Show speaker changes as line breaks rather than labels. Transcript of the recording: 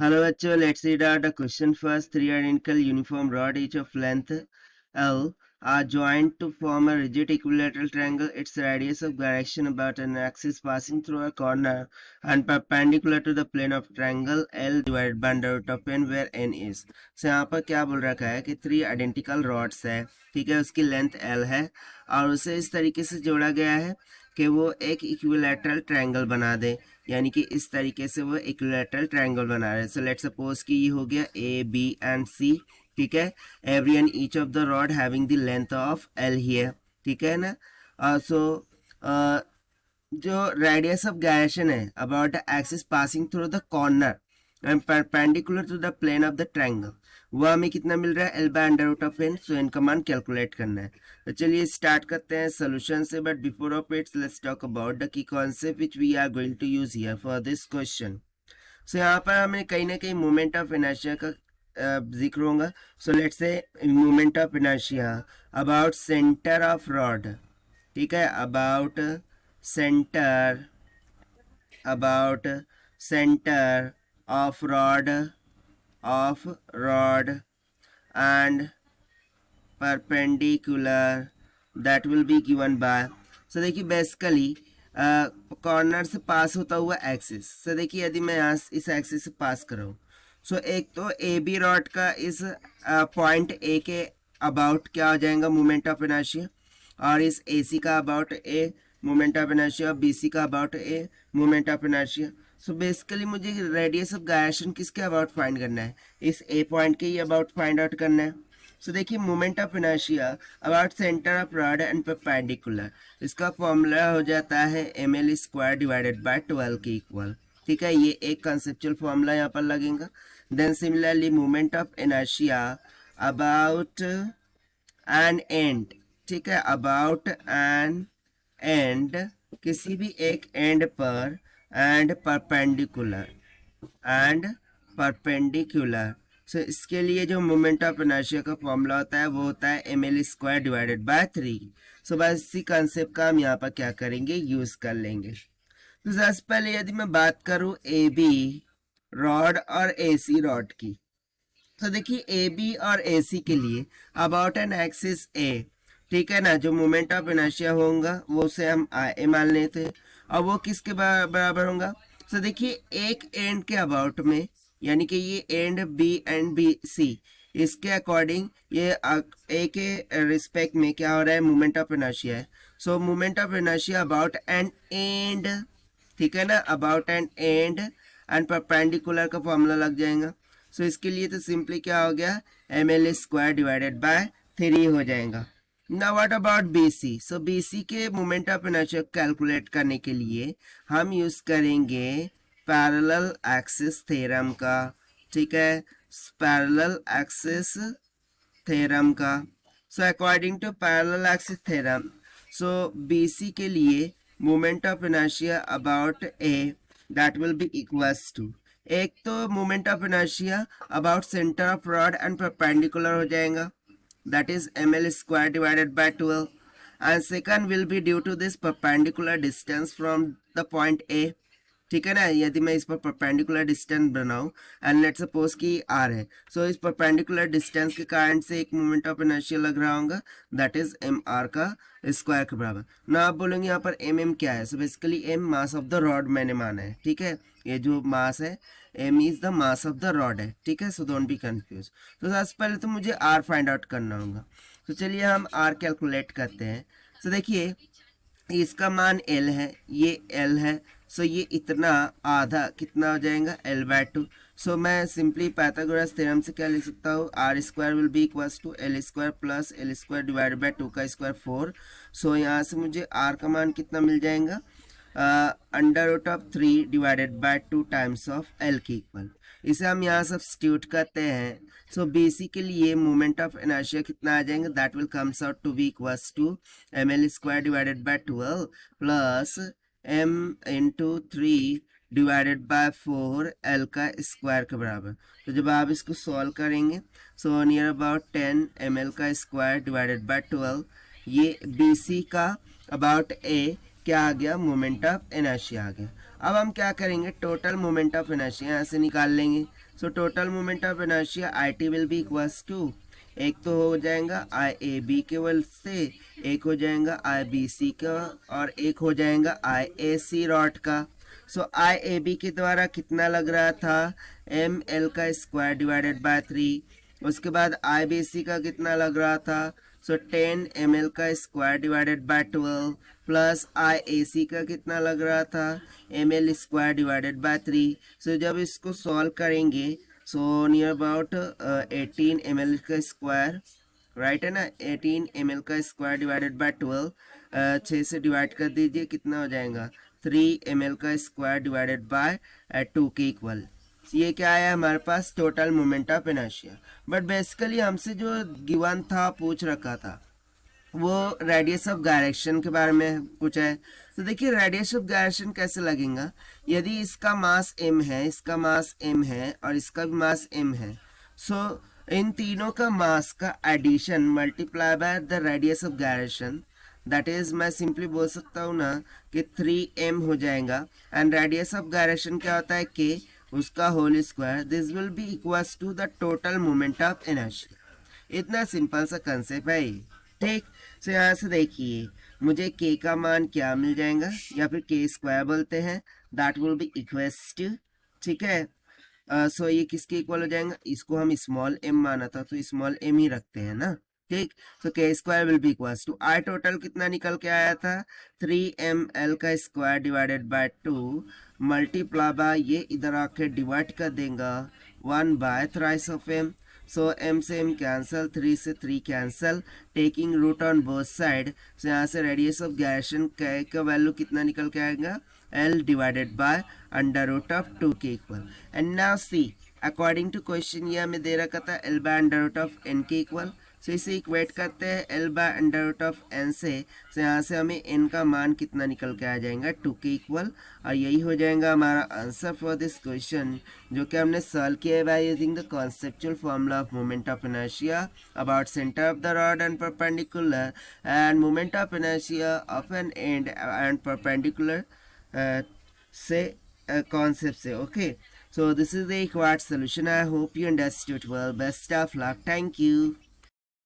Hello bachcho, let's read out the question first. Three identical uniform rod each of length L are joined to form a rigid equilateral triangle. Its radius of gyration about an axis passing through a corner and perpendicular to the plane of triangle L divided by under root of n where n is. So यहाँ पर क्या बोल रखा है कि three identical rods है, ठीक है, उसकी लेंथ L है और उसे इस तरीके से जोड़ा गया है कि वो एक इक्विलैटरल ट्रायंगल बना दे, यानी कि इस तरीके से वो इक्विलैटरल ट्रायंगल बना रहे हैं। सो लेट्स सपोज कि ये हो गया ए बी एंड सी, ठीक है, every and each of the rod having the length of L here, ठीक है ना। सो जो रेडियस ऑफ gyration है about the axis passing through the corner and perpendicular to the plane of the triangle, वो हमें कितना मिल रहा है L by under root of N. So इनका मान कैलकुलेट करना है। तो चलिए स्टार्ट करते हैं सोल्यूशन से, but before of it's let's talk about the key concept which we are going to use here for this question. So यहाँ पर हमें कहीं ना कहीं मोमेंट ऑफ इनर्शिया का जिक्र होगा। So let's say moment of inertia about centre of rod, ठीक है, about centre of rod and perpendicular that will be given by, so देखिए बेसिकली कॉर्नर से पास होता हुआ एक्सिस। सो देखिए यदि मैं यहाँ इस एक्सिस से पास कर रहा हूँ, सो एक तो ए बी रॉड का इस पॉइंट ए के अबाउट क्या हो जाएगा मोमेंट ऑफ इनर्शिया, और इस ए सी का about a moment of inertia, B C का about a moment of inertia. So basically मुझे रेडियस ऑफ गायरेशन किसके अबाउट फाइंड करना है, इस ए पॉइंट के ही अबाउट फाइंड आउट करना है। सो देखिए moment of inertia about centre of rod and perpendicular, इसका फॉर्मूला हो जाता है M L square divided by 12 के इक्वल, ठीक है, ये एक कंसेप्चुअल फॉर्मूला यहाँ पर लगेगा। Then similarly moment of inertia about an end, ठीक है, अबाउट एन एंड, किसी भी एक एंड पर एंड परपेंडिकुलर। सो इसके लिए जो मोमेंट ऑफ इनर्शिया का फॉर्मूला होता है वो होता है M L square divided by 3। So बस इसी कंसेप्ट का हम यहाँ पर क्या करेंगे, यूज कर लेंगे। तो सबसे पहले यदि मैं बात करूं ए बी रॉड और ए सी रॉड की, तो देखिए ए बी और ए सी के लिए अबाउट एन एक्सिस ए, ठीक है ना, जो मोमेंट ऑफ इनर्शिया होगा वो उसे हम ए मान लेते हैं, और वो किसके बराबर होगा। तो देखिए एक एंड के अबाउट में, यानी कि ये end B end B C, इसके अकॉर्डिंग ये ए के रिस्पेक्ट में क्या हो रहा है, मोमेंट ऑफ इनर्शिया है। सो moment of inertia about an end, ठीक है ना, अबाउट एन एंड परपेंडिकुलर का फॉर्मूला लग जाएगा। सो इसके लिए तो सिंपली क्या हो गया, M L square divided by 3 हो जाएगा। Now what about BC. So BC के मोमेंट ऑफ इनर्शिया कैलकुलेट करने के लिए हम यूज करेंगे पैरेलल एक्सिस थ्योरम का, ठीक है, पैरेलल एक्सिस थ्योरम का। So according to parallel axis theorem, so BC के लिए moment of inertia about A that will be equals to, एक तो moment of inertia about centre of rod and perpendicular हो जाएगा, that is ml square divided by 12, and second will be due to this perpendicular distance from the point A, ठीक है ना। यदि मैं इस पर परपेंडिकुलर डिस्टेंस बनाऊं एंड लेट्स सपोज कि आर है, सो इस परपेंडिकुलर डिस्टेंस के कारण से एक मोमेंट ऑफ इनर्शिया लग रहा होगा दैट इज एम आर का स्क्वायर के बराबर ना। आप बोलेंगे यहाँ पर एम क्या है, so basically M mass of the rod मैंने माना है, ठीक है, ये जो मास है M is the mass of the rod है, ठीक है, सो डोंट बी कंफ्यूज। तो सबसे पहले तो मुझे आर फाइंड आउट करना होगा। तो चलिए हम आर कैलकुलेट करते हैं। तो देखिए इसका मान L है, ये L है, सो ये इतना आधा कितना हो जाएगा L बाय 2। सो मैं सिंपली पाइथागोरस थ्योरम से क्या लिख सकता हूँ, R square will be equals to L square plus L square divided bye 2 का स्क्वायर 4। सो यहाँ से मुझे आर का मान कितना मिल जाएगा, under root of 3 divided by 2 times of L के इक्वल। इसे हम यहाँ सब्स्टिट्यूट करते हैं। सो बीसी के लिए मोमेंट ऑफ इनर्शिया कितना आ जाएगा, that will comes out to be equals to M L square divided by 12 plus M into 3 divided by 4 L का स्क्वायर के बराबर। तो जब आप इसको सॉल्व करेंगे, so near about 10 M L का स्क्वायर डिवाइडेड बाय 12, ये बी सी का अबाउट ए क्या आ गया, मोमेंट ऑफ इनर्शिया आ गया। अब हम क्या करेंगे, टोटल मोमेंट ऑफ इनर्शिया यहाँ से निकाल लेंगे। So total moment of inertia I T will be equals to, एक तो हो जाएगा आई ए बी के बल से, एक हो जाएगा आई बी सी का, और एक हो जाएगा आई ए सी रॉड का। सो आई ए बी के द्वारा कितना लग रहा था, एम एल का स्क्वायर डिवाइडेड बाय 3। उसके बाद आई बी सी का कितना लग रहा था, सो 10 एम एल का square divided by 12, plus I A C का कितना लग रहा था, M L square divided by 3। So जब इसको सॉल्व करेंगे, so near about 18 M L का स्क्वायर, राइट है ना, 18 एम एल का स्क्वायर डिवाइडेड बाय 12, 6 से डिवाइड कर दीजिए, कितना हो जाएगा 3 एम एल का स्क्वायर डिवाइडेड बाय 2 के इक्वल। ये क्या है हमारे पास, total moment of inertia. But basically हमसे जो गिवन था, पूछ रखा था, वो रेडियस ऑफ गायरेक्शन के बारे में पूछा है। तो देखिए रेडियस ऑफ गायरेक्शन कैसे लगेगा, यदि इसका मास m है, इसका मास m है, और इसका भी मास m है, सो इन तीनों का मास का addition multiply by the radius of gyration, that is मैं सिंपली बोल सकता हूँ ना कि 3m हो जाएगा, एंड रेडियस ऑफ गायरेक्शन क्या होता है k, उसका whole square, this will be equals to the total moment of inertia. इतना सिंपल सा कंसेप्ट है, ठीक। सो यहाँ से देखिए मुझे k का मान क्या मिल जाएगा, या फिर k स्क्वायर बोलते हैं, that will be equals to, ठीक है। सो ये किसके इक्वल हो जाएगा, इसको हम स्मॉल m माना था तो स्मॉल m ही रखते हैं ना, ठीक। So k square will be equals to, I total कितना निकल के आया था, 3ml का square divided bye 2 multiply by, ये इधर आके डिवाइड कर देगा 1 by thrice of m। So m से m कैंसल, 3 से 3 cancel, taking root on both side. So यहाँ से रेडियस ऑफ गायरेक्शन का वैल्यू कितना निकल के आएगा, l divided by under root of 2 के equal. And now see according to question ये हमें दे रखा था l by under root of n के इक्वल। सो इसे इक्वेट करते हैं l by under root of n से। सो यहाँ से हमें n का मान कितना निकल के आ जाएगा, 2 के इक्वल। और यही हो जाएगा हमारा आंसर फॉर दिस क्वेश्चन, जो कि हमने सॉल्व किया है by using the conceptual formula of moment of inertia about centre of the rod and perpendicular, and moment of inertia of an end and perpendicular से concept से, okay. So this is the required solution. I hope you understood well. Best of luck. Thank you.